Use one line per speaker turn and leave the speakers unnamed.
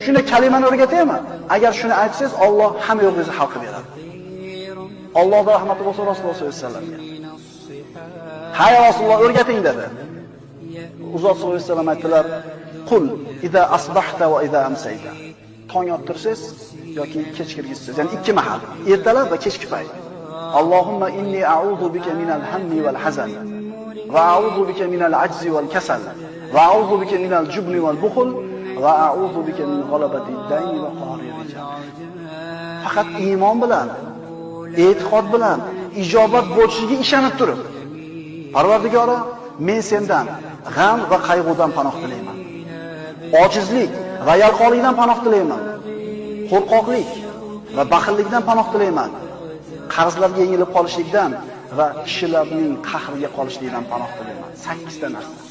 Shunda kalimani o'rgataymi? Agar shuni aytsangiz, Alloh hamma yo'g'ingizni hal qilib beradi. Allohga rahmat bo'lsin Rasululloh sollallohu alayhi vasallamga. Hay Rasululloh o'rgating dedi. Uzot sollallohu alayhi vasallam aytdilar: "Qul idza asbahta va idza amsayta." Tong ottirsangiz yoki kech kirgizsangiz, ya'ni ikki mahal, ertalab va kechki payt. Allohumma inni a'udhu bika minal hammi wal hazan va a'udhu bika minal ajzi wal kasal va a'udhu bika minal jubni wal bukhl va a'udhu bika min ghalabati ad-dayn va qahri rijal. Faqat iymon bilan, e'tiqod bilan ijobat bo'lishiga ishonib turib, Parvardigoro, men sendan g'am va qayg'udan panoh tilayman. Ojizlik va yalqonlikdan panoh tilayman. Qo'rqoqlik va baxillikdan panoh tilayman. Qarzlarga yengilib qolishlikdan va kishilarning qahriga qolishlikdan panoh tilayman. 8 ta narsa.